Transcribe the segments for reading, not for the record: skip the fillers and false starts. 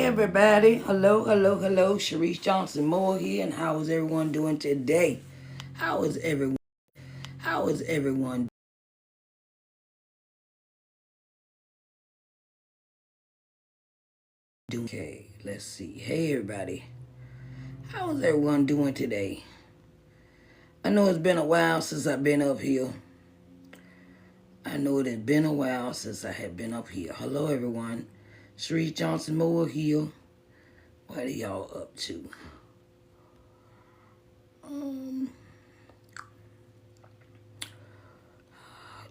everybody. Hello, hello, hello. Sharice Johnson Moore here, and how is everyone doing today? How is everyone? How is everyone doing? Okay, let's see. Hey, everybody. How is everyone doing today? I know it's been a while since I've been up here. I know it has been a while since I have been up here. Hello, everyone. Sharice Johnson Moore here. What are y'all up to?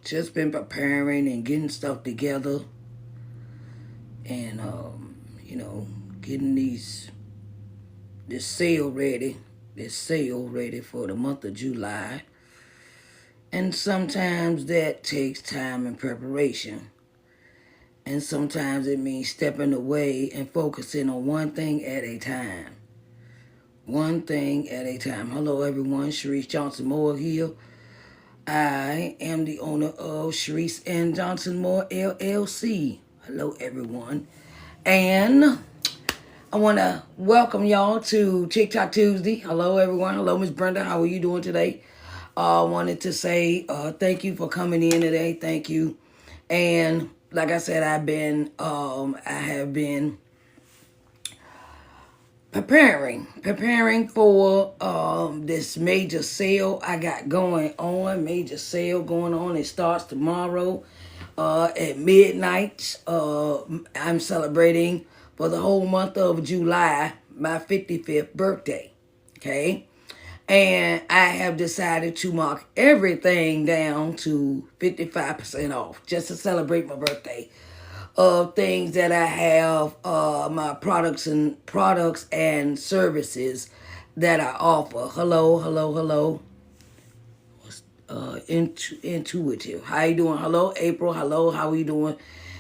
Just been preparing and getting stuff together, and getting this sale ready. This sale ready for the month of July. And sometimes that takes time and preparation. And sometimes it means stepping away and focusing on one thing at a time. One thing at a time. Hello everyone, Sharice Johnson Moore here. I am the owner of Sharice and Johnson Moore LLC. Hello everyone. And I want to welcome y'all to TikTok Tuesday. Hello, everyone. Hello, Miss Brenda. How are you doing today? I wanted to say thank you for coming in today. Thank you. And like I said, I have been preparing for this major sale I got going on. Major sale going on. It starts tomorrow at midnight. I'm celebrating for the whole month of July my 55th birthday. Okay. And I have decided to mark everything down to 55% off just to celebrate my birthday. Of things that I have, my products and services that I offer. Hello, hello, hello. Intuitive. How you doing? Hello, April. Hello, how are you doing?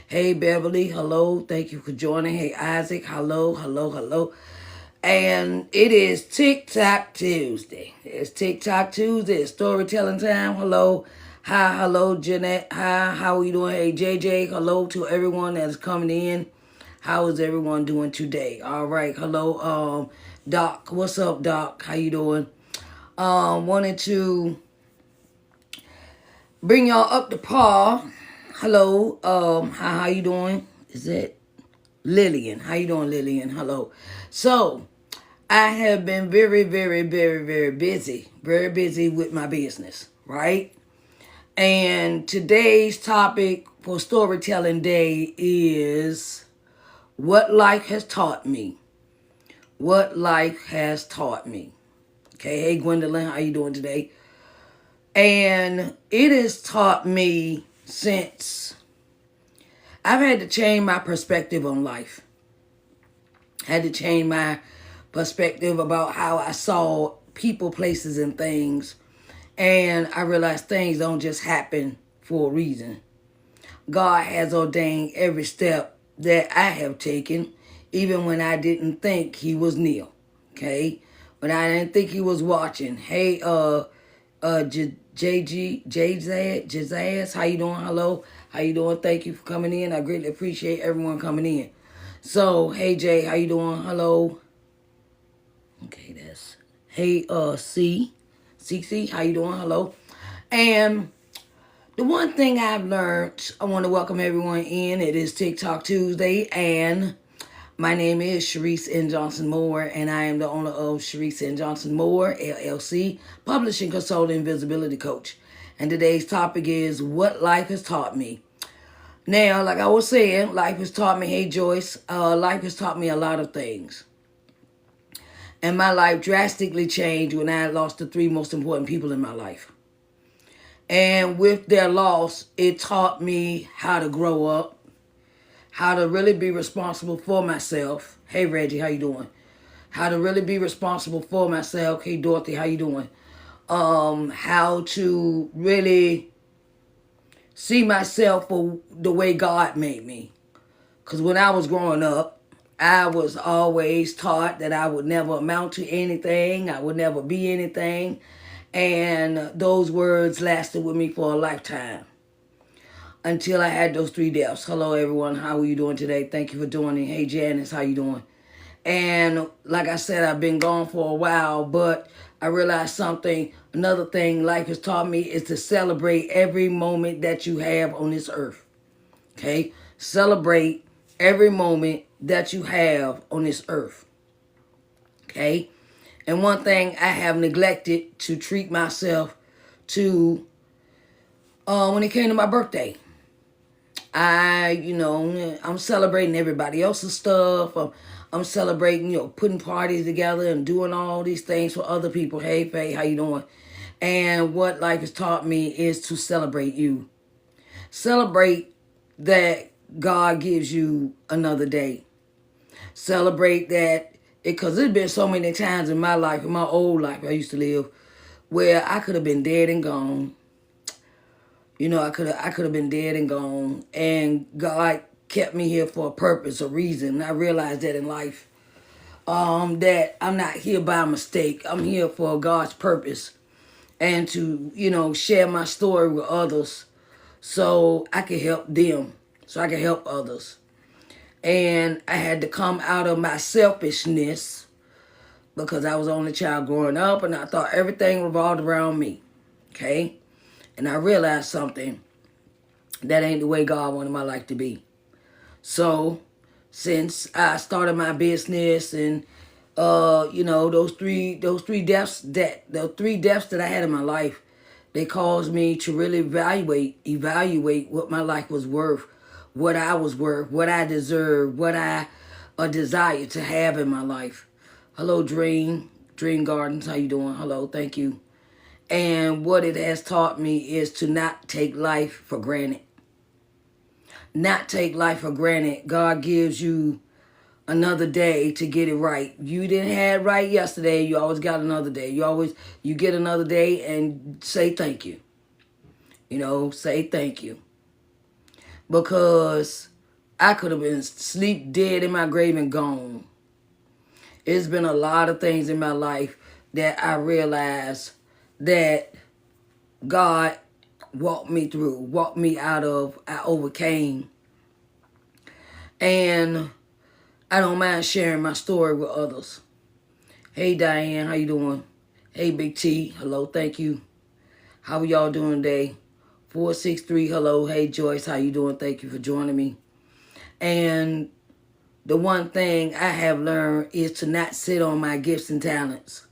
Hey, Beverly. Hello, thank you for joining. Hey, Isaac. Hello, hello, hello. And it is TikTok Tuesday. It's TikTok Tuesday. It's storytelling time. Hello. Hi, hello, Jeanette. Hi, how are you doing? Hey, JJ. Hello to everyone that's coming in. How is everyone doing today? All right. Hello, Doc. What's up, Doc? How you doing? Wanted to bring y'all up to par. Hello. How you doing? Is it Lillian? How you doing, Lillian? Hello. So, I have been very, very, very, very busy with my business, right? And today's topic for Storytelling Day is what life has taught me. What life has taught me. Okay, hey Gwendolyn, how you doing today? And it has taught me since I've had to change my perspective on life. Had to change my perspective about how I saw people, places, and things. And I realized things don't just happen for a reason. God has ordained every step that I have taken, even when I didn't think he was near. Okay? When I didn't think he was watching. Hey, Jazz, how you doing? Hello. How you doing? Thank you for coming in. I greatly appreciate everyone coming in. So, hey Jay, how you doing? Hello. Okay, that's hey CC, how you doing? Hello. And the one thing I've learned, I want to welcome everyone in. It is TikTok Tuesday, and my name is Sharice N. Johnson Moore, and I am the owner of Sharice N. Johnson Moore, LLC, publishing consultant, visibility coach. And today's topic is what life has taught me. Now, like I was saying, life has taught me, hey Joyce, life has taught me a lot of things. And my life drastically changed when I lost the three most important people in my life. And with their loss, it taught me how to grow up, how to really be responsible for myself. Hey Reggie, how you doing? How to really be responsible for myself. Hey Dorothy, how you doing? How to really see myself for the way God made me. Because when I was growing up, I was always taught that I would never amount to anything. I would never be anything. And those words lasted with me for a lifetime. until I had those 3 deaths. Hello, everyone. How are you doing today? Thank you for joining. Hey, Janice, how you doing? And like I said, I've been gone for a while, but I realized something. Another thing life has taught me is to celebrate every moment that you have on this earth. Okay? Celebrate every moment that you have on this earth. Okay? And one thing I have neglected to treat myself to when it came to my birthday. I'm celebrating everybody else's stuff. I'm celebrating, putting parties together and doing all these things for other people. Hey, Faye, how you doing? And what life has taught me is to celebrate you. Celebrate that God gives you another day. Celebrate that, because there's been so many times in my life, in my old life I used to live, where I could have been dead and gone. I could have been dead and gone, and God kept me here for a purpose, a reason. I realized that in life, that I'm not here by mistake. I'm here for God's purpose, and to share my story with others, so I can help them, so I can help others. And I had to come out of my selfishness, because I was the only child growing up, and I thought everything revolved around me. Okay. And I realized something. That ain't the way God wanted my life to be. So, since I started my business and those three deaths that I had in my life, they caused me to really evaluate what my life was worth, what I was worth, what I deserve, what I desire to have in my life. Hello, Dream Gardens. How you doing? Hello, thank you. And what it has taught me is to not take life for granted. Not take life for granted. God gives you another day to get it right. You didn't have it right yesterday. You always got another day. You get another day and say thank you. Say thank you. Because I could have been sleep dead in my grave and gone. It's been a lot of things in my life that I realized that God walked me through, walked me out of, I overcame. And I don't mind sharing my story with others. Hey, Diane, how you doing? Hey, Big T, hello, thank you. How are y'all doing today? 463, hello. Hey, Joyce, how you doing? Thank you for joining me. And the one thing I have learned is to not sit on my gifts and talents.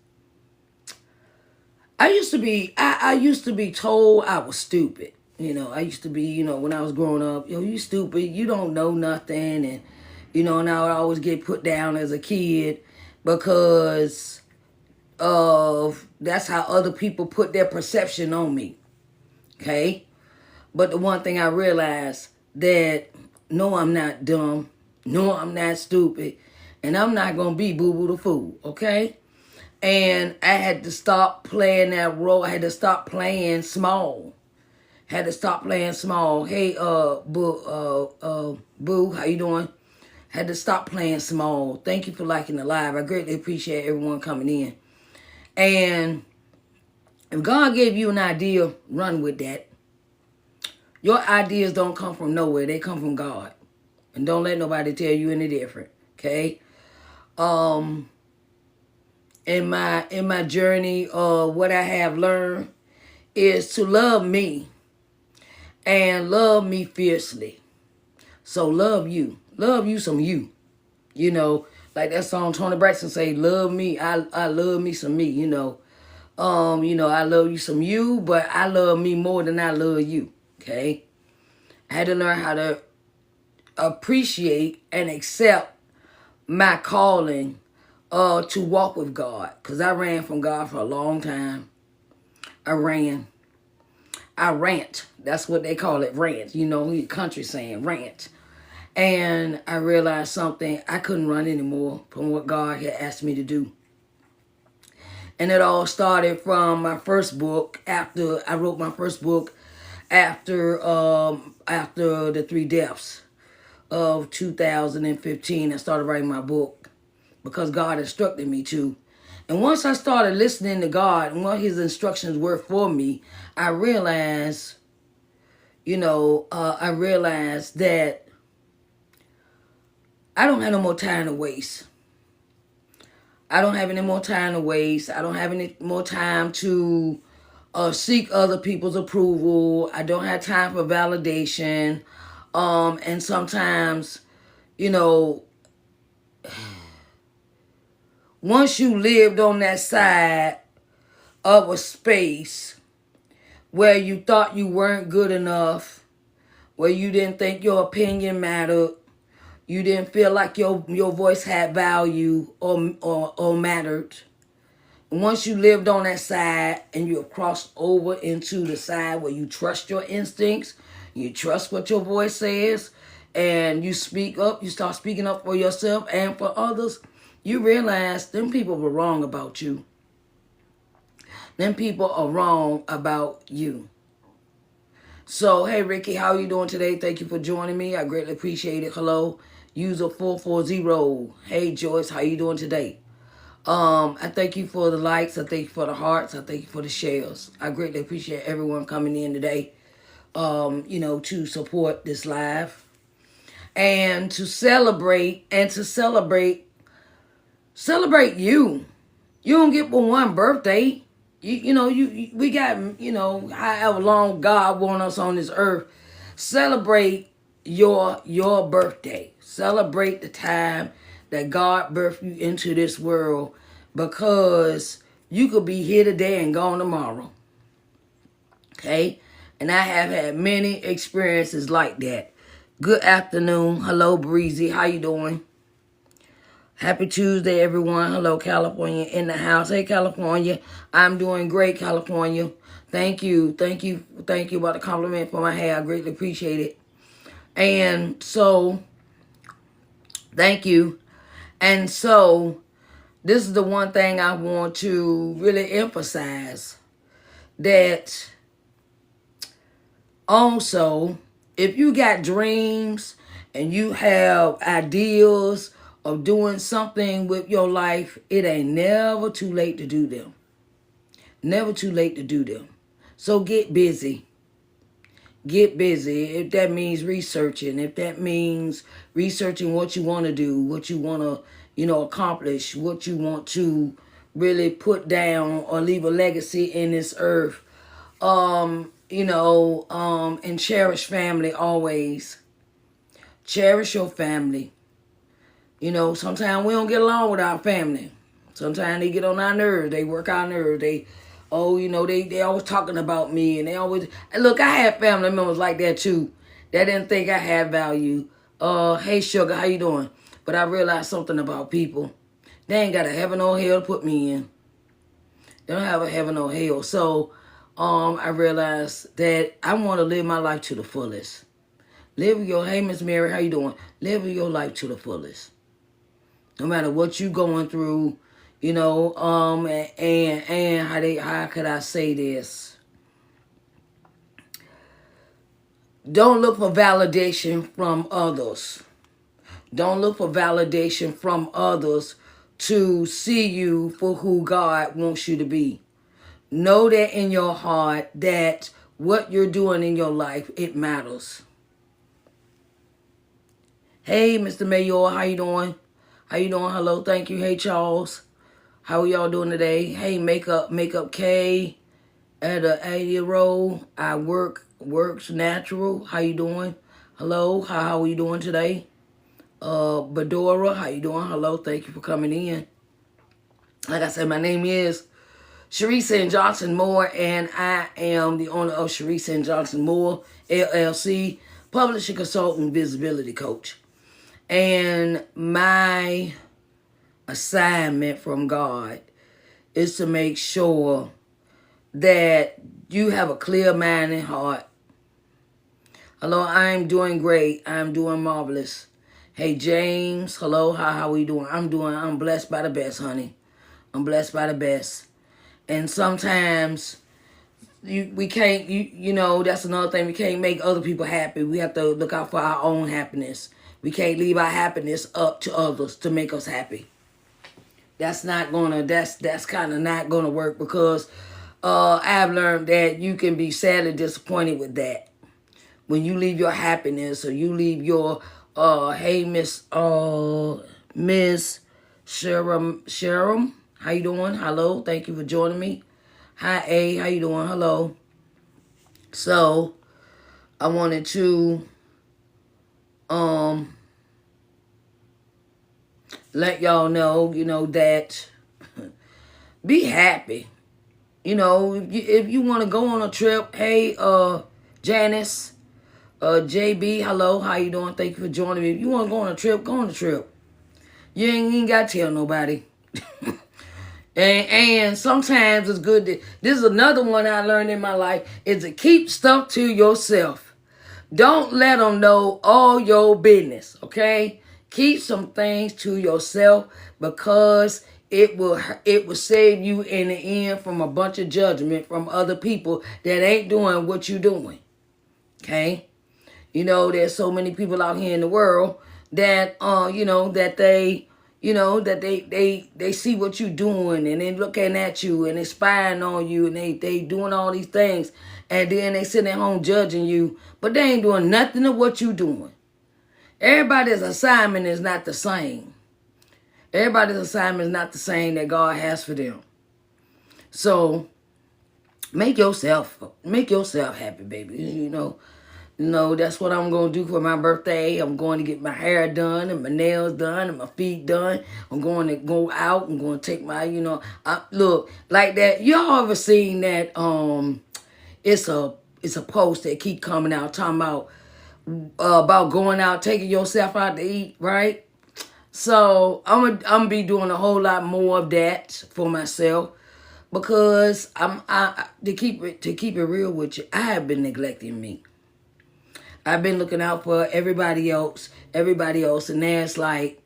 I used to be told I was stupid. I used to be, when I was growing up, you stupid, you don't know nothing. And, and I would always get put down as a kid because of, that's how other people put their perception on me. Okay? But the one thing I realized that, no, I'm not dumb. No, I'm not stupid. And I'm not going to be boo-boo the fool. Okay? And I had to stop playing that role. I had to stop playing small. Hey, Boo, how you doing? Had to stop playing small. Thank you for liking the live. I greatly appreciate everyone coming in. And if God gave you an idea, run with that. Your ideas don't come from nowhere. They come from God. And don't let nobody tell you any different. Okay? In my journey, what I have learned is to love me and love me fiercely. So love you some you. Like that song Tony Braxton say, love me. I love me some me. I love you some you, but I love me more than I love you. Okay, I had to learn how to appreciate and accept my calling to walk with God, because I ran from God for a long time. I rant. That's what they call it, rant. Country saying rant. And I realized something. I couldn't run anymore from what God had asked me to do. And it all started from my first book. After I wrote my first book, after the 3 deaths of 2015, I started writing my book because God instructed me to. And once I started listening to God and what his instructions were for me, I realized, I realized that I don't have no more time to waste. I don't have any more time to waste. I don't have any more time to seek other people's approval. I don't have time for validation. And sometimes, you know, once you lived on that side of a space where you thought you weren't good enough, where you didn't think your opinion mattered, you didn't feel like your voice had value or mattered. Once you lived on that side and you have crossed over into the side where you trust your instincts, you trust what your voice says, and you speak up, you start speaking up for yourself and for others, you realize them people were wrong about you. Them people are wrong about you. So, hey, Ricky, how are you doing today? Thank you for joining me. I greatly appreciate it. Hello, user 440. Hey, Joyce, how you doing today? I thank you for the likes. I thank you for the hearts. I thank you for the shares. I greatly appreciate everyone coming in today, to support this live and to celebrate you. You don't get but one birthday. We got, however long God want us on this earth. Celebrate your birthday. Celebrate the time that God birthed you into this world, because you could be here today and gone tomorrow. Okay? And I have had many experiences like that. Good afternoon. Hello, Breezy. How you doing? Happy Tuesday, everyone. Hello, California in the house. Hey, California. I'm doing great, California. Thank you. Thank you about the compliment for my hair. I greatly appreciate it. And so, thank you. And so, this is the one thing I want to really emphasize. That also, if you got dreams and you have ideals of doing something with your life, it ain't never too late to do them. Never too late to do them. So get busy. Get busy. If that means researching, if that means researching what you want to do, what you want to, accomplish, what you want to really put down or leave a legacy in this earth. And cherish family always. Cherish your family. Sometimes we don't get along with our family. Sometimes they get on our nerves. They work our nerves. They always talking about me, and they always look. I had family members like that too. That didn't think I had value. Hey sugar, how you doing? But I realized something about people. They ain't got a heaven or hell to put me in. They don't have a heaven or hell. So, I realized that I want to live my life to the fullest. Hey Miss Mary, how you doing? Live your life to the fullest. No matter what you going through, and how could I say this? Don't look for validation from others. Don't look for validation from others to see you for who God wants you to be. Know that in your heart that what you're doing in your life, it matters. Hey, Mr. Mayor, how you doing? How you doing? Hello, thank you. Hey, Charles. How are y'all doing today? Hey, Makeup K at a 80-year-old. I works natural. How you doing? Hello, how are you doing today? Badora, how you doing? Hello, thank you for coming in. Like I said, my name is Sharice and Johnson Moore, and I am the owner of Sharice and Johnson Moore, LLC, publishing consultant, visibility coach. And my assignment from God is to make sure that you have a clear mind and heart. Hello, I'm doing great. I'm doing marvelous. Hey, James. Hello, how are you doing? I'm blessed by the best, honey. I'm blessed by the best. And sometimes we can't, that's another thing. We can't make other people happy. We have to look out for our own happiness. We can't leave our happiness up to others to make us happy. That's kind of not gonna work, because I've learned that you can be sadly disappointed with that. when you leave your happiness, or you leave your hey Miss Sharam, how you doing? Hello, thank you for joining me. Hi A, how you doing? Hello. So I wanted to let y'all know, that be happy. If you want to go on a trip, hey, Janice, JB, hello, how you doing? Thank you for joining me. If you want to go on a trip, go on a trip. You ain't got to tell nobody. and sometimes it's good to, this is another one I learned in my life, is to keep stuff to yourself. Don't let them know all your business, okay? Keep some things to yourself, because it will save you in the end from a bunch of judgment from other people that ain't doing what you doing, okay? There's so many people out here in the world that that they see what you doing, and they looking at you, and they spying on you, and they doing all these things, and then they sitting at home judging you, but they ain't doing nothing of what you doing. Everybody's assignment is not the same. Everybody's assignment is not the same that God has for them. So make yourself happy, baby. That's what I'm going to do for my birthday. I'm going to get my hair done, and my nails done, and my feet done. I'm going to go out. I'm going to take my, look, like that. Y'all ever seen that, it's a post that keep coming out talking about going out, taking yourself out to eat, right? So I'm gonna be doing a whole lot more of that for myself, because to keep it real with you, I have been neglecting me. I've been looking out for everybody else, and then it's like,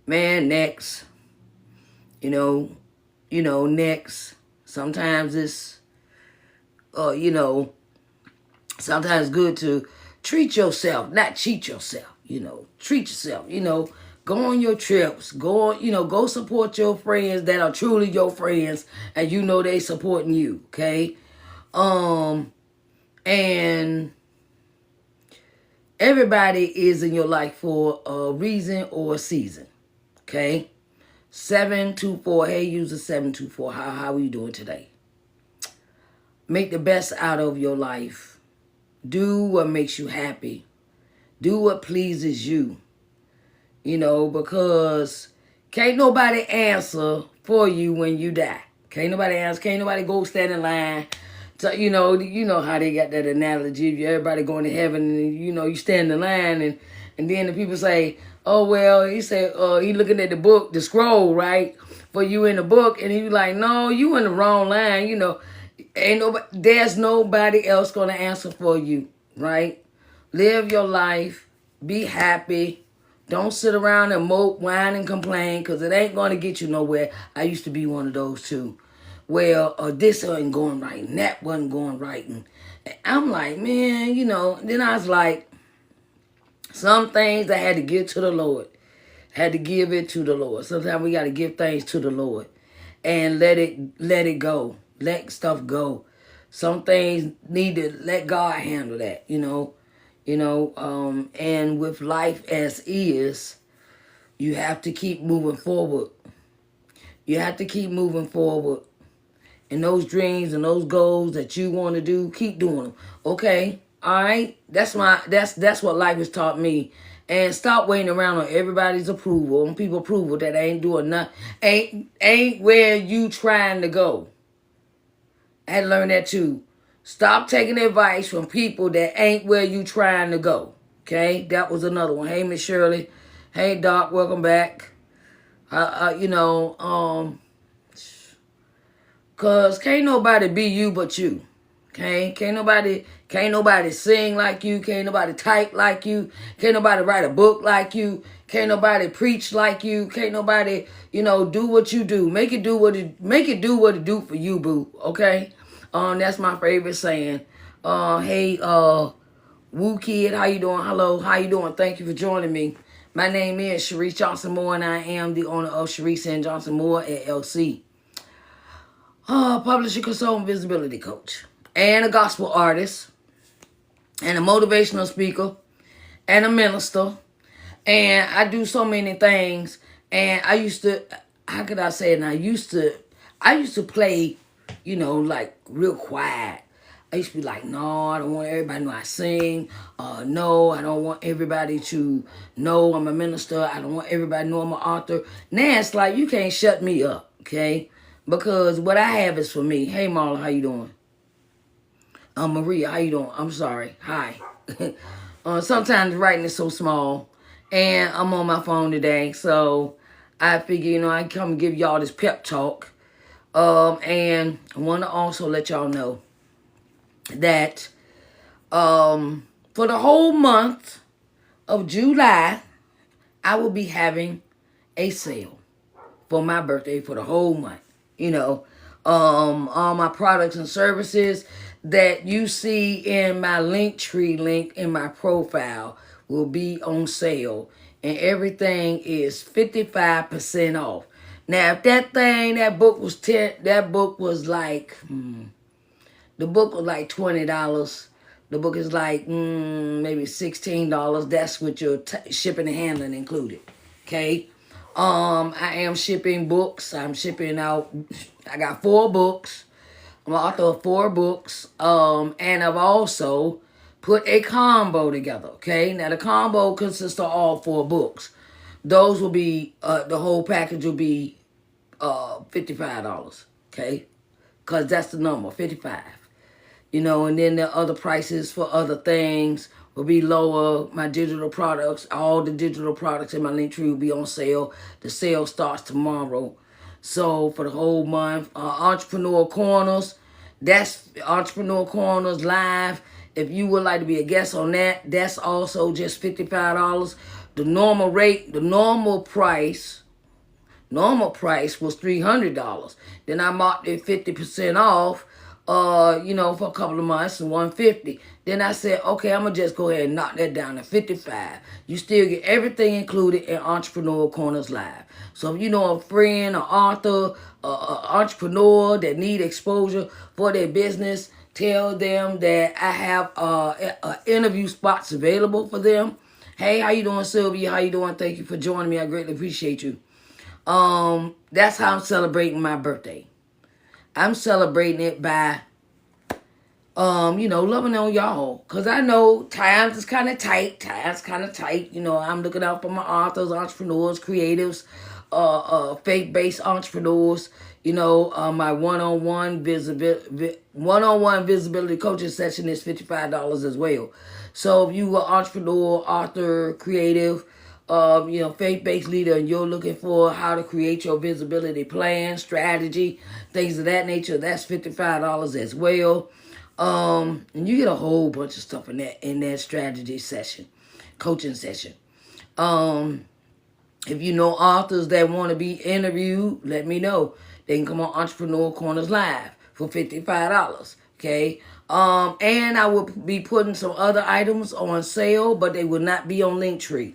man, next. Next. Sometimes it's, sometimes good to treat yourself, not cheat yourself, treat yourself, go on your trips, go support your friends that are truly your friends, and they supporting you, okay? And everybody is in your life for a reason or a season, okay? 724, hey, user 724, how are you doing today? Make the best out of your life. Do what makes you happy. Do what pleases you. Because can't nobody answer for you when you die. Can't nobody answer. Can't nobody go stand in line. So, you know how they got that analogy. If everybody going to heaven, and you stand in line, and then the people say, oh, well, he said, he looking at the book, the scroll, right, for you in the book, and he like, no, you in the wrong line, there's nobody else going to answer for you, right? Live your life. Be happy. Don't sit around and mope, whine, and complain, because it ain't going to get you nowhere. I used to be one of those too. Well, this wasn't going right, and that wasn't going right. And I'm like, man, then I was like, some things I had to give to the Lord. Had to give it to the Lord. Sometimes we got to give things to the Lord and let it go. Let stuff go. Some things need to let God handle that, and with life as is, you have to keep moving forward. You have to keep moving forward. And those dreams and those goals that you want to do, keep doing them. Okay? All right? That's what life has taught me. And stop waiting around on everybody's approval, on people's approval that ain't doing nothing. Ain't where you trying to go. I had to learn that too. Stop taking advice from people that ain't where you trying to go. Okay? That was another one. Hey, Miss Shirley. Hey, Doc. Welcome back. Cause can't nobody be you but you. Okay? Can't nobody sing like you. Can't nobody type like you. Can't nobody write a book like you. Can't nobody preach like you. Can't nobody, do what you do. Make it do what it do for you, boo. Okay? That's my favorite saying. Hey, Woo Kid, how you doing? Hello, how you doing? Thank you for joining me. My name is Sharice Johnson Moore, and I am the owner of Sharice and Johnson Moore LLC. Publisher, consultant, visibility coach, and a gospel artist. and a motivational speaker and a minister. And I do so many things. And I used to, how could I say it? And I used to play, like real quiet. I used to be like, no, I don't want everybody to know I sing. No, I don't want everybody to know I'm a minister. I don't want everybody to know I'm an author. Now it's like, you can't shut me up, okay? Because what I have is for me. Hey, Marla, how you doing? Maria, how you doing? I'm sorry. Hi. Sometimes writing is so small. And I'm on my phone today. So I figure, I come give y'all this pep talk. And I want to also let y'all know that for the whole month of July, I will be having a sale for my birthday for the whole month. All my products and services that you see in my Linktree link in my profile will be on sale. And everything is 55% off. Now, if that book was like, the book was like $20. The book is like maybe $16. That's with your shipping and handling included. Okay. I am shipping books. I'm shipping out. I got 4 books. I'm an author of 4 books. And I've also put a combo together. Okay. Now the combo consists of all 4 books. Those will be the whole package will be $55. Okay, because that's the number, 55. And then the other prices for other things will be lower. My digital products, all the digital products in my Linktree will be on sale. The sale starts tomorrow. So for the whole month, Entrepreneur Corners, that's Entrepreneur Corners Live. If you would like to be a guest on that, that's also just $55. The normal price was $300. Then I marked it 50% off, for a couple of months and $150. Then I said, okay, I'm gonna just go ahead and knock that down to $55. You still get everything included in Entrepreneur Corners Live. So if you know a friend, an author, an entrepreneur that need exposure for their business, tell them that I have interview spots available for them. Hey, how you doing, Sylvia? How you doing? Thank you for joining me. I greatly appreciate you. That's how I'm celebrating my birthday. I'm celebrating it by, loving on y'all. Because I know times is kind of tight. I'm looking out for my authors, entrepreneurs, creatives, faith-based entrepreneurs. My one-on-one visibility coaching session is $55 as well. So if you are entrepreneur, author, creative, faith-based leader, and you're looking for how to create your visibility plan, strategy, things of that nature, that's $55 as well. And you get a whole bunch of stuff in that strategy session, coaching session. If you know authors that want to be interviewed, let me know. They can come on Entrepreneur Corners Live for $55. Okay. And I will be putting some other items on sale, but they will not be on Linktree.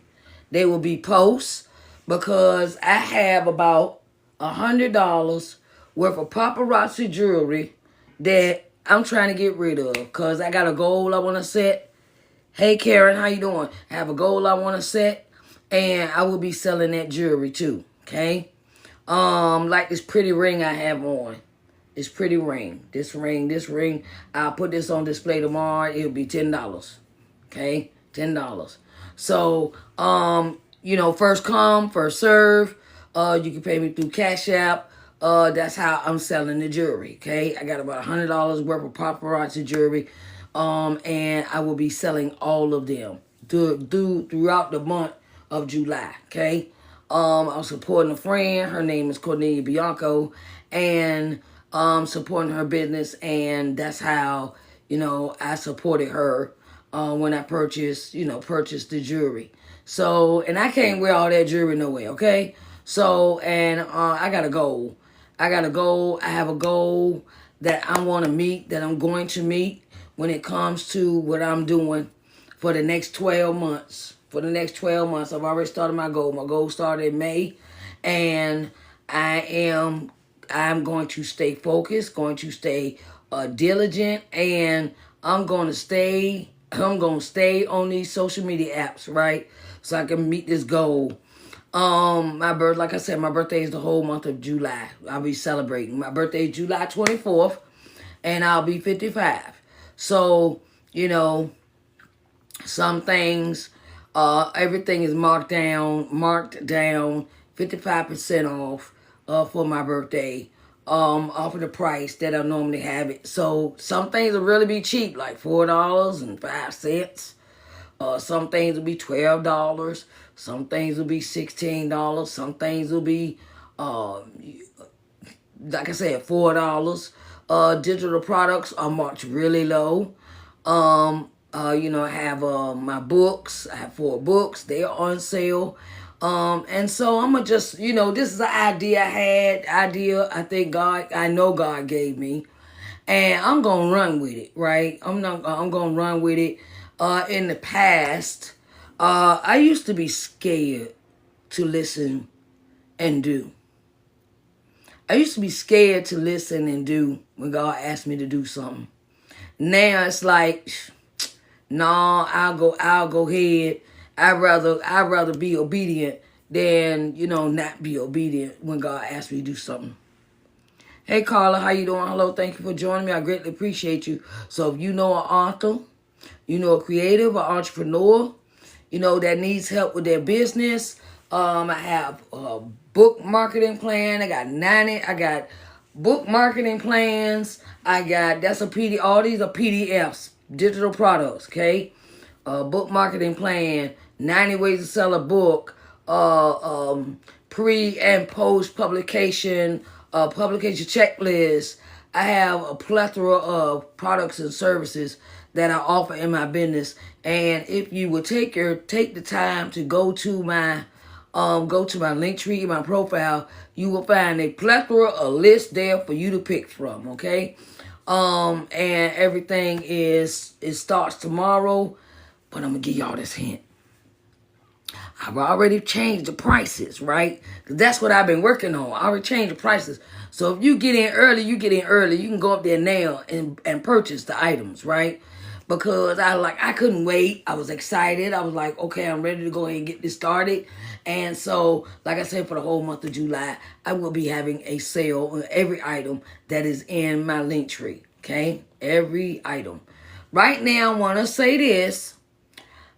They will be posts because I have about $100 worth of paparazzi jewelry that I'm trying to get rid of because I got a goal I want to set. Hey, Karen, how you doing? I have a goal I want to set, and I will be selling that jewelry too, okay? Like this pretty ring I have on. This pretty ring. This ring. I'll put this on display tomorrow. It'll be $10, okay? $10. So, first come, first serve. You can pay me through Cash App. That's how I'm selling the jewelry, okay? I got about $100 worth of paparazzi jewelry. And I will be selling all of them throughout the month of July, okay? I'm supporting a friend. Her name is Cornelia Bianco. And supporting her business. And that's how, I supported her when I purchased the jewelry. So, and I can't wear all that jewelry no way, okay? So, and I got a goal. I have a goal that I want to meet, that I'm going to meet when it comes to what I'm doing for the next 12 months. For the next 12 months, I've already started my goal. My goal started in May, and I'm going to stay focused, going to stay diligent, and I'm going to stay I'm going to stay on these social media apps, right? So I can meet this goal. Like I said, my birthday is the whole month of July. I'll be celebrating. My birthday is July 24th, and I'll be 55. So, you know, some things, everything is marked down, 55% off, for my birthday, off of the price that I normally have it. So some things will really be cheap, like $4.05. Some things will be $12. Some things will be $16. Some things will be, like I said, $4. Digital products are marked really low. I have my books. I have 4 books. They are on sale. And so I'm gonna just, this is an idea I think I know God gave me, and I'm gonna run with it, right? I'm gonna run with it. In the past, I used to be scared to listen and do. I used to be scared to listen and do when God asked me to do something. Now it's like, no, I'll go ahead. I'd rather be obedient than, not be obedient when God asks me to do something. Hey Carla, how you doing? Hello, thank you for joining me. I greatly appreciate you. So if you know an author, a creative, an entrepreneur, that needs help with their business, I have a book marketing plan. I got book marketing plans. That's a PD. All these are PDFs, digital products, okay? Book marketing plan, 90 ways to sell a book, pre and post publication, publication checklist. I have a plethora of products and services that I offer in my business. And if you would take the time to go to my link tree, my profile, you will find a plethora, a list there for you to pick from, okay? And everything it starts tomorrow, but I'm gonna give y'all this hint. I've already changed the prices, right? 'Cause that's what I've been working on. I already changed the prices. So if you get in early, you can go up there now and purchase the items, right? Because I couldn't wait. I was excited. I was like, okay, I'm ready to go ahead and get this started. And so, like I said, for the whole month of July, I will be having a sale on every item that is in my link tree. Okay? Every item. Right now, I want to say this.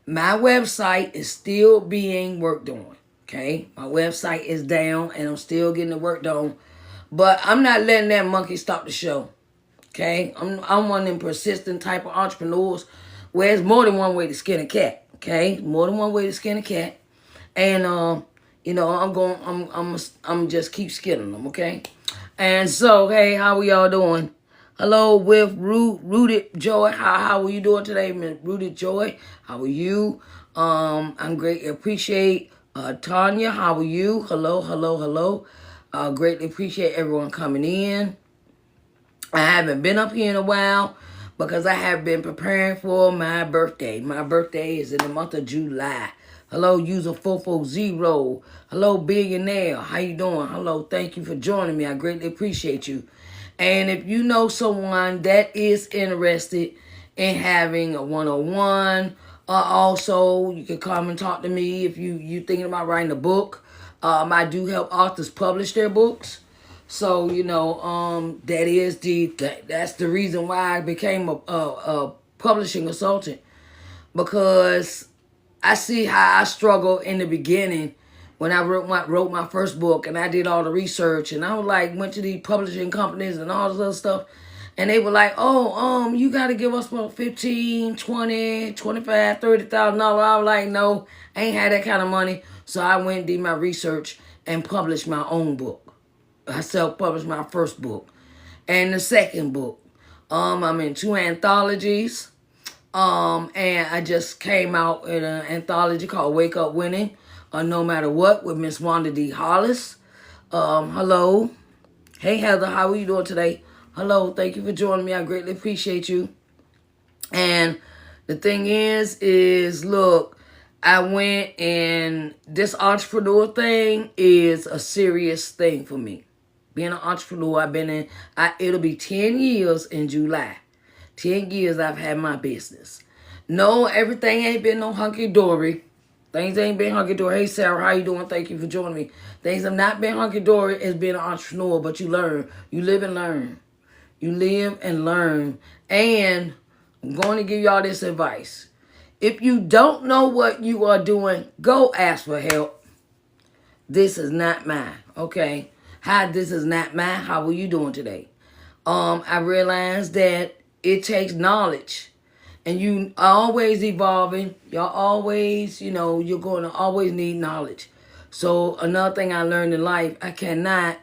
My website is still being worked on. Okay? My website is down and I'm still getting the work done. But I'm not letting that monkey stop the show. Okay? I'm one of them persistent type of entrepreneurs where there's more than one way to skin a cat. Okay? More than one way to skin a cat. And I'm just keep skinning them, okay? And so, hey, how we all doing? Hello with Rooted Joy. How are you doing today, Miss Rooted Joy? How are you? I'm great. Appreciate Tanya. How are you? Hello. Greatly appreciate everyone coming in. I haven't been up here in a while because I have been preparing for my birthday. My birthday is in the month of July. Hello, user 440. Hello, billionaire. How you doing? Hello, thank you for joining me. I greatly appreciate you. And if you know someone that is interested in having a one-on-one, also you can come and talk to me if you thinking about writing a book. I do help authors publish their books. So, that's the reason why I became a publishing consultant, because I see how I struggled in the beginning when I wrote my first book, and I did all the research, and I was like, went to these publishing companies and all this other stuff, and they were like, oh, you got to give us about $15, $20, $25, $30,000. I was like, no, I ain't had that kind of money. So I went and did my research and published my own book. I self-published my first book and the second book. I'm in 2 anthologies. And I just came out in an anthology called Wake Up Winning, No Matter What, with Miss Wanda D. Hollis. Hello. Hey, Heather, how are you doing today? Hello, thank you for joining me. I greatly appreciate you. And the thing is, look, I went, and this entrepreneur thing is a serious thing for me. Being an entrepreneur, it'll be 10 years in July. 10 years I've had my business. No, everything ain't been no hunky-dory. Things ain't been hunky-dory. Hey, Sarah, how you doing? Thank you for joining me. Things have not been hunky-dory as being an entrepreneur, but you learn. You live and learn. You live and learn. And I'm going to give y'all this advice. If you don't know what you are doing, go ask for help. This is not mine, okay? Hi, this is not mine. How are you doing today? I realized that it takes knowledge. And you are always evolving. Y'all always, you're going to always need knowledge. So another thing I learned in life, I cannot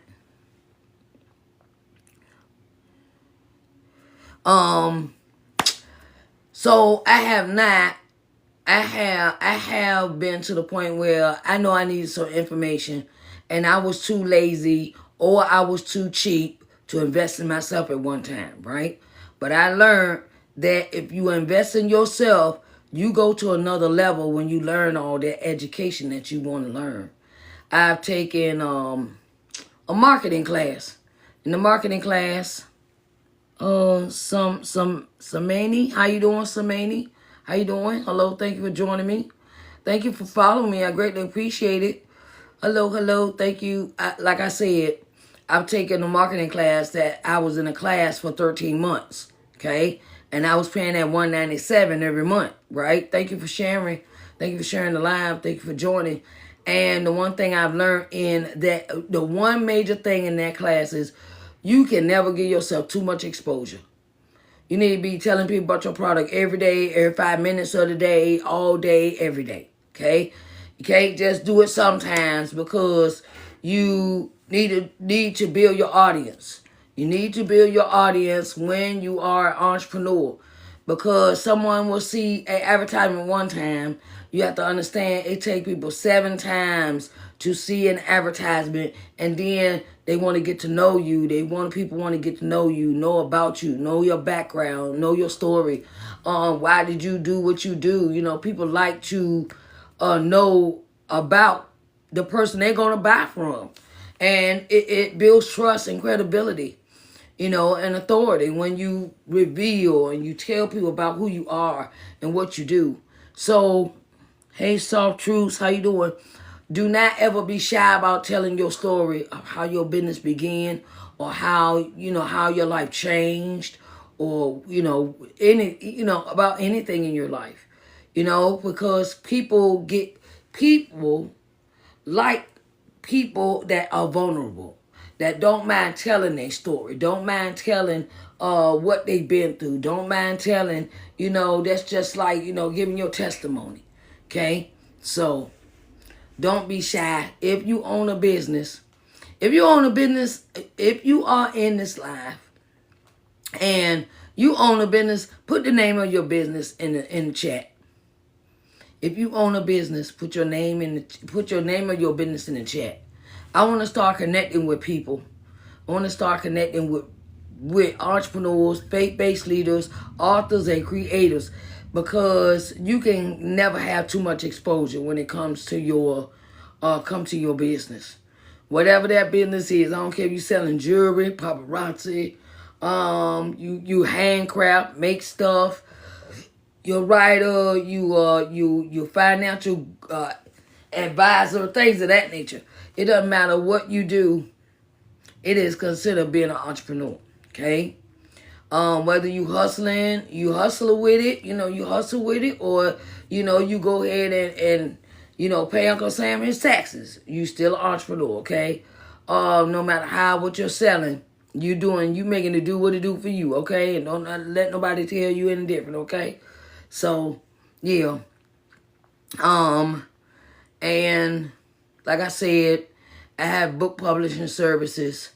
so I have been to the point where I know I needed some information and I was too lazy or I was too cheap to invest in myself at one time, right? But I learned that if you invest in yourself, you go to another level when you learn all that education that you want to learn. I've taken a marketing class. In the marketing class, Samani, how you doing, Samani? How you doing? Hello, thank you for joining me. Thank you for following me. I greatly appreciate it. Hello, thank you. Like I said, I've taken a marketing class that I was in a class for 13 months, okay? And I was paying that $197 every month, right? Thank you for sharing. Thank you for sharing the live. Thank you for joining. And the one thing I've learned in that, the one major thing in that class is you can never give yourself too much exposure. You need to be telling people about your product every day, every 5 minutes of the day, all day, every day, okay? You can't just do it sometimes because you need to build your audience. You need to build your audience when you are an entrepreneur because someone will see an advertisement one time. You have to understand it takes people 7 times to see an advertisement, and then they want to get to know you. People want to get to know you, know about you, know your background, know your story. Why did you do what you do? People like to know about the person they're going to buy from. And it builds trust and credibility, and authority when you reveal and you tell people about who you are and what you do. So, hey, Soft Truths, how you doing? Do not ever be shy about telling your story of how your business began or how your life changed or, about anything in your life, because people like people that are vulnerable, that don't mind telling their story, don't mind telling what they've been through, don't mind telling, that's just like, giving your testimony, okay? So don't be shy. If you own a business, if you are in this live and you own a business, put the name of your business in the chat. If you own a business, put your name of your business in the chat. I want to start connecting with people. I want to start connecting with entrepreneurs, faith-based leaders, authors, and creators, because you can never have too much exposure when it comes to your business. Whatever that business is, I don't care if you're selling jewelry, paparazzi, you handcraft, make stuff, you're a writer, you financial advisor, things of that nature. It doesn't matter what you do. It is considered being an entrepreneur, okay? Whether you hustle with it, you hustle with it, or, you go ahead and pay Uncle Sam his taxes. You still an entrepreneur, okay? No matter what you're selling, you making it do what it do for you, okay? And don't let nobody tell you any different, okay? So, yeah. And like I said, I have book publishing services.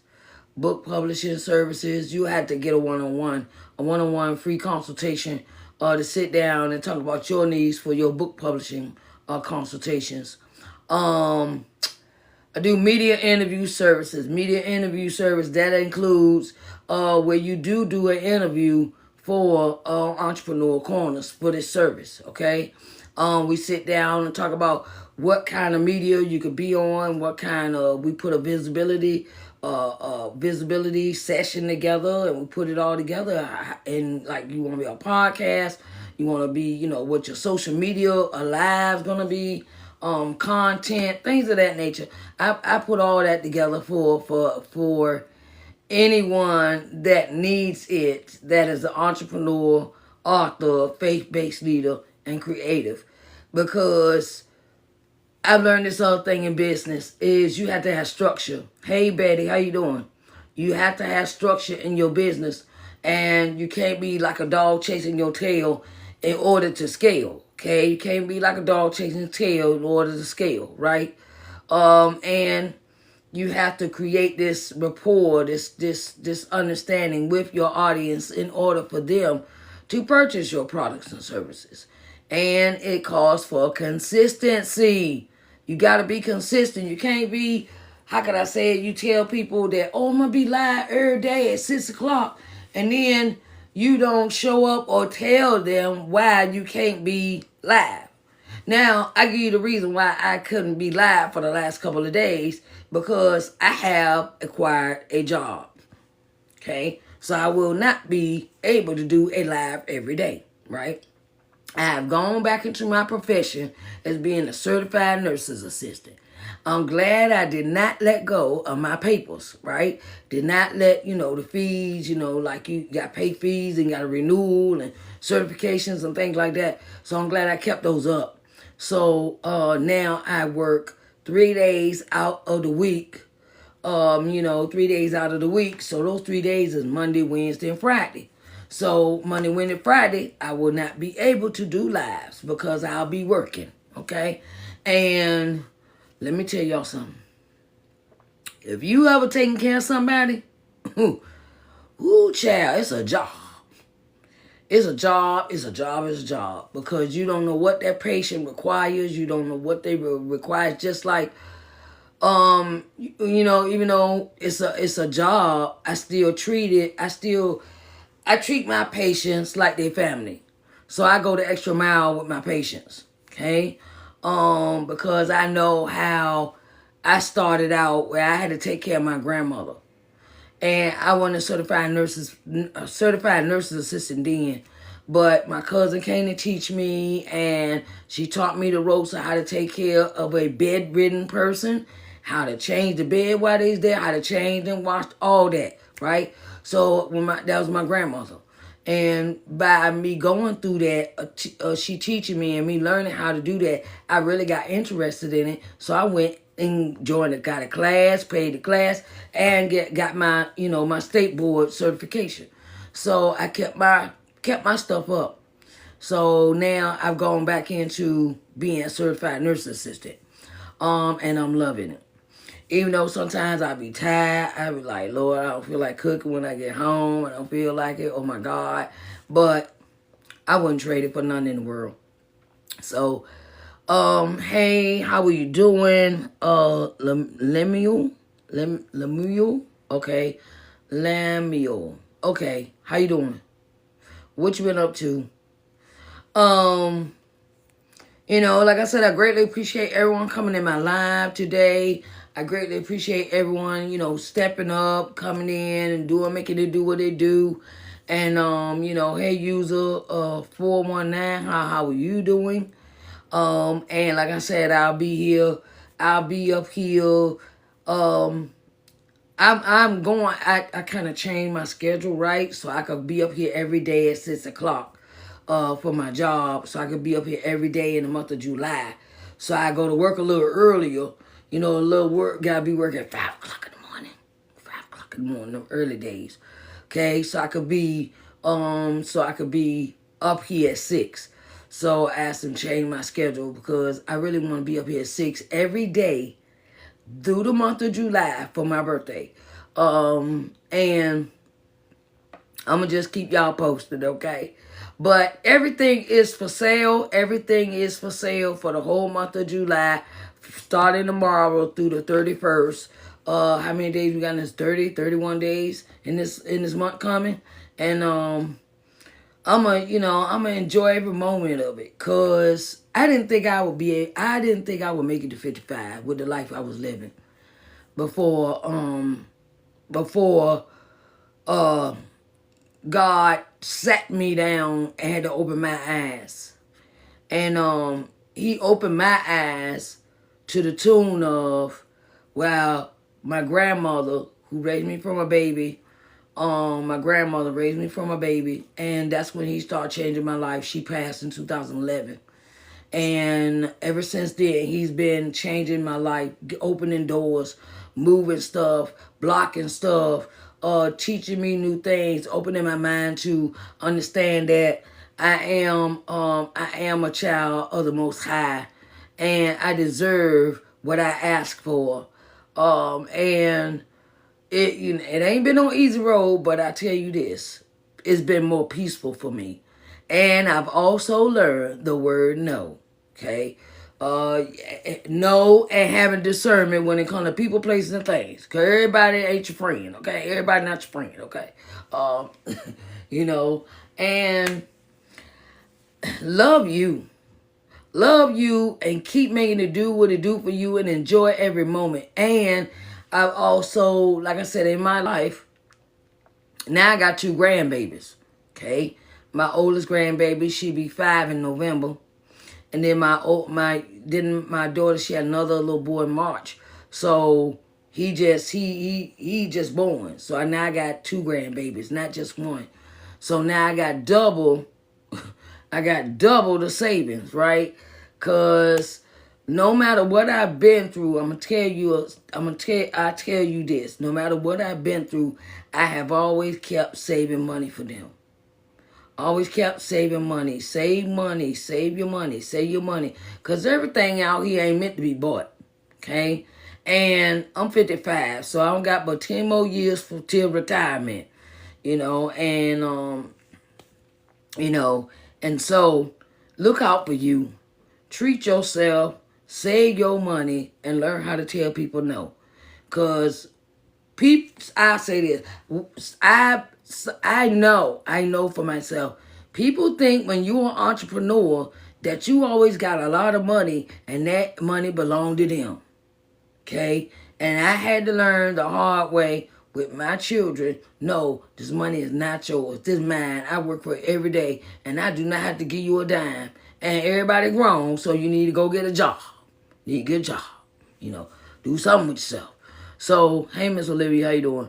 You have to get a one-on-one free consultation to sit down and talk about your needs for your book publishing consultations. I do media interview services. That includes where you do an interview for Entrepreneur Corners for this service, okay? We sit down and talk about what kind of media you could be on, what kind of, we put a visibility session together, and we put it all together. And like, you want to be a podcast, You want to be, what your social media live going to be, content, things of that nature. I put all that together for anyone that needs it, that is an entrepreneur, author, faith-based leader, and creative. Because I've learned this other thing in business is you have to have structure. Hey, Betty, how you doing? You have to have structure in your business, and you can't be like a dog chasing your tail in order to scale. Okay, you can't be like a dog chasing its tail in order to scale, right? And you have to create this rapport, this understanding with your audience in order for them to purchase your products and services. And it calls for consistency. You got to be consistent. You can't be, how can I say it? You tell people that, oh, I'm going to be live every day at 6 o'clock. And then you don't show up or tell them why you can't be live. Now, I give you the reason why I couldn't be live for the last couple of days, because I have acquired a job. Okay? So I will not be able to do a live every day, right? I have gone back into my profession as being a certified nurse's assistant. I'm glad I did not let go of my papers, right? Did not let, the fees, like you got pay fees and got a renewal and certifications and things like that. So I'm glad I kept those up. So now I work 3 days out of the week, 3 days out of the week. So those 3 days is Monday, Wednesday, and Friday. So Monday, Wednesday, Friday, I will not be able to do lives because I'll be working, okay? And let me tell y'all something. If you ever taking care of somebody, ooh, child, it's a job. It's a job, because you don't know what that patient requires. You don't know what they require. Just like, even though it's a job, I treat my patients like their family. So I go the extra mile with my patients, okay? Because I know how I started out where I had to take care of my grandmother. And I wasn't a certified nurse's assistant then. But my cousin came to teach me, and she taught me the ropes of how to take care of a bedridden person, how to change the bed while they's there, how to change and wash, all that, right? So that was my grandmother. And by me going through that, she teaching me and me learning how to do that, I really got interested in it. So I went and got a class, paid the class, and got my, my state board certification. So I kept my stuff up. So now I've gone back into being a certified nurse assistant. And I'm loving it. Even though sometimes I be tired, I be like, Lord, I don't feel like cooking when I get home. I don't feel like it. Oh my God. But I wouldn't trade it for nothing in the world. So, hey, how are you doing? Lemuel? Okay. Lemuel. Okay. How you doing? What you been up to? Like I said, I greatly appreciate everyone coming in my live today. I greatly appreciate everyone, stepping up, coming in and making it do what they do. And, hey, user 419, how are you doing? And like I said, I'll be here. I'll be up here. I kind of changed my schedule, right? So I could be up here every day at 6 o'clock. For my job, so I could be up here every day in the month of July. So I go to work a little earlier. A little work, gotta be working at 5 o'clock in the morning. 5 o'clock in the morning, them early days. Okay, so I could be up here at 6. So I asked them to change my schedule because I really want to be up here at 6 every day through the month of July for my birthday. And I'm going to just keep y'all posted, okay? But everything is for sale. Everything is for sale for the whole month of July, starting tomorrow through the 31st. How many days we got in this? 30, 31 days in this month coming. And I'm gonna enjoy every moment of it, cause I didn't think I would make it to 55 with the life I was living before God sat me down and had to open my eyes. And he opened my eyes to the tune of, well, my grandmother, who raised me from a baby, my grandmother raised me from a baby, and that's when he started changing my life. She passed in 2011. And ever since then, he's been changing my life, opening doors, moving stuff, blocking stuff, teaching me new things, opening my mind to understand that I am a child of the Most High, and I deserve what I ask for. And it ain't been no easy road, but I tell you this, it's been more peaceful for me. And I've also learned the word no. Okay? No, and having discernment when it comes to people, places, and things. Because everybody ain't your friend, okay? Everybody not your friend, okay? Um, and love you. Love you and keep making it do what it do for you and enjoy every moment. And I've also, like I said, in my life, now I got 2 grandbabies. Okay? My oldest grandbaby, she be 5 in November. And then my daughter, she had another little boy in March. So he just born. So now I got 2 grandbabies, not just one. So now I got double the savings, right? Cause no matter what I've been through, I tell you this. No matter what I've been through, I have always kept saving money for them. Always kept saving money. Save money. Save your money. Save your money. Because everything out here ain't meant to be bought. Okay? And I'm 55, so I don't got but 10 more years till retirement. And so look out for you. Treat yourself. Save your money. And learn how to tell people no. Because I say this. I know for myself. People think when you're an entrepreneur that you always got a lot of money and that money belonged to them. Okay? And I had to learn the hard way with my children. No, this money is not yours. This is mine. I work for it every day and I do not have to give you a dime. And everybody grown, so you need to go get a job. You need to get a job. Do something with yourself. So, hey, Miss Olivia, how you doing?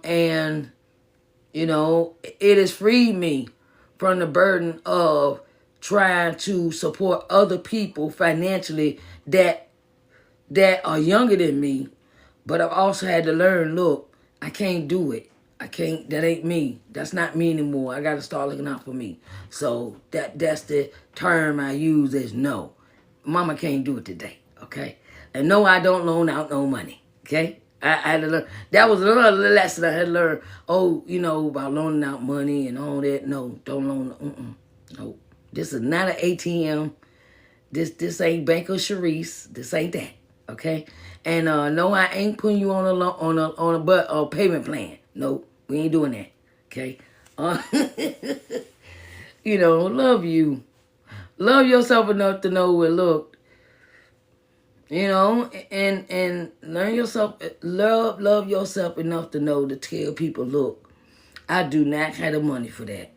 And it has freed me from the burden of trying to support other people financially that are younger than me. But I've also had to learn, look, I can't do it. I can't, that ain't me. That's not me anymore. I got to start looking out for me. So that's the term I use is no. Mama can't do it today, okay? And no, I don't loan out no money, okay? I had to learn. That was another lesson I had to learn. Oh, about loaning out money and all that. No, don't loan. No, this is not an ATM. This ain't Bank of Sharice. This ain't that. Okay. And no, I ain't putting you on a payment plan. No, we ain't doing that. Okay. Love you. Love yourself enough to know where look. And learn yourself, love yourself enough to know to tell people, look, I do not have the money for that.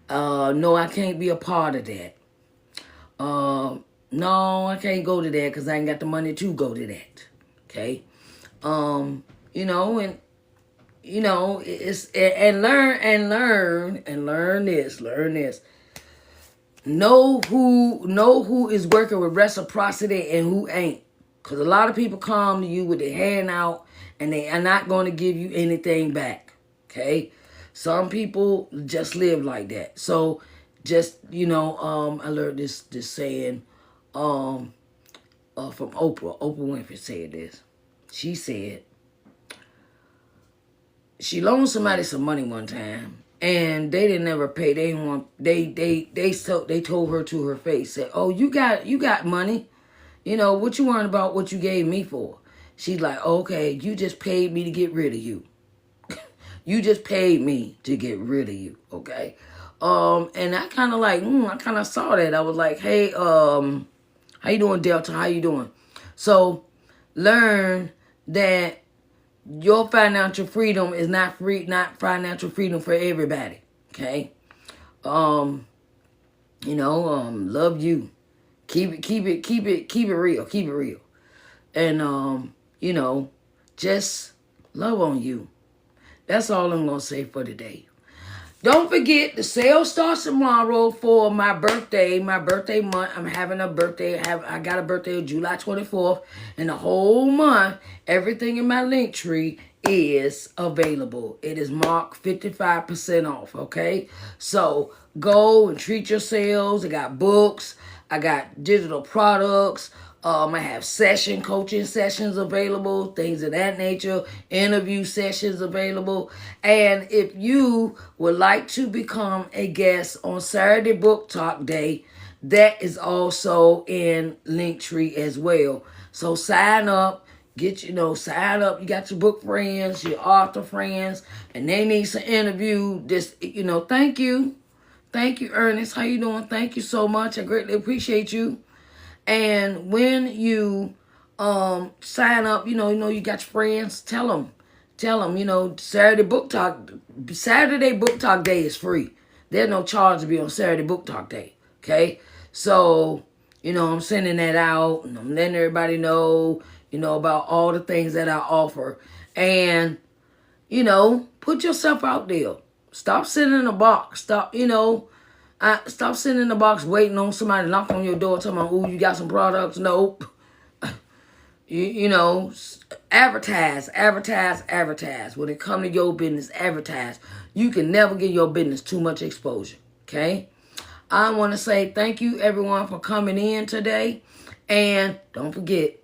No, I can't be a part of that. No, I can't go to that because I ain't got the money to go to that. Okay. It's and learn this. Know who is working with reciprocity and who ain't. Because a lot of people come to you with their hand out and they are not going to give you anything back. Okay? Some people just live like that. So just, I learned this saying from Oprah. Oprah Winfrey said this. She said, she loaned somebody some money one time. And they didn't ever pay. They didn't want. They told her to her face, said, "Oh, you got money. What you worrying about? What you gave me for?" She's like, "Okay, you just paid me to get rid of you. You just paid me to get rid of you. Okay." And I kind of I kind of saw that. I was like, "Hey, how you doing, Delta? How you doing?" So learn that your financial freedom is not financial freedom for everybody. Okay. Love you. Keep it real. Keep it real. And just love on you. That's all I'm gonna say for today. Don't forget, the sale starts tomorrow for my birthday month. I'm having a birthday. I got a birthday on July 24th. And the whole month, everything in my link tree is available. It is marked 55% off, okay? So go and treat your sales. I got books. I got digital products. I have coaching sessions available, things of that nature, interview sessions available. And if you would like to become a guest on Saturday Book Talk Day, that is also in Linktree as well. So sign up, sign up. You got your book friends, your author friends, and they need some interview. Thank you. Thank you, Ernest. How you doing? Thank you so much. I greatly appreciate you. And when you sign up, you got your friends, tell them, Saturday Book Talk Day is free. There's no charge to be on Saturday Book Talk Day. Okay? So, I'm sending that out and I'm letting everybody know, about all the things that I offer. And, put yourself out there. Stop sitting in a box. Stop sitting in the box waiting on somebody to knock on your door talking about, ooh, you got some products? Nope. Advertise. When it comes to your business, advertise. You can never give your business too much exposure. Okay? I want to say thank you, everyone, for coming in today. And don't forget,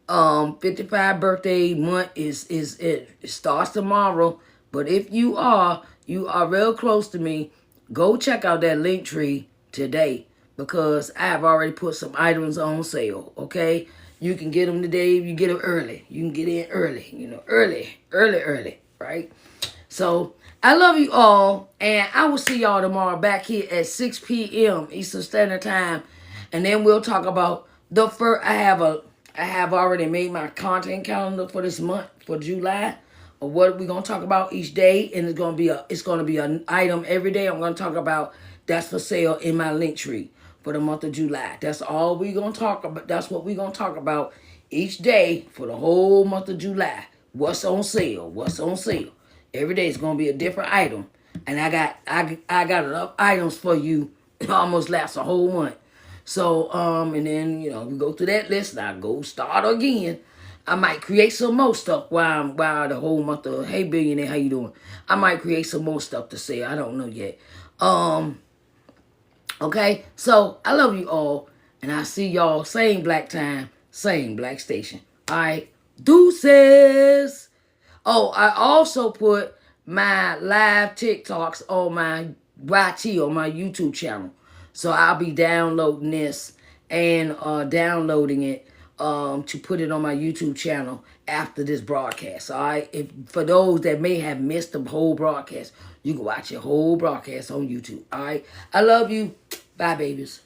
55 birthday month it starts tomorrow. But if you are real close to me, go check out that link tree today because I have already put some items on sale. Okay, you can get them today if you get them early. You can get in early. Early, right? So I love you all, and I will see y'all tomorrow back here at 6 p.m. Eastern Standard Time, and then we'll talk about the first. I have already made my content calendar for this month, for July, of what we're gonna talk about each day, and it's gonna be an item every day. I'm gonna talk about that's for sale in my link tree for the month of July. That's all we're gonna talk about. That's what we're gonna talk about each day for the whole month of July. What's on sale? What's on sale? Every day is gonna be a different item, and I got enough items for you. Almost last a whole month. So, and then, we go through that list, and I go start again. I might create some more stuff while the whole month of, hey, billionaire, how you doing? I might create some more stuff to say. I don't know yet. Okay, so I love you all, and I see y'all same black time, same black station. All right, deuces. Oh, I also put my live TikToks on my YT, on my YouTube channel. So I'll be downloading this and downloading it to put it on my YouTube channel after this broadcast. All right. For those that may have missed the whole broadcast, you can watch your whole broadcast on YouTube. All right. I love you. Bye, babies.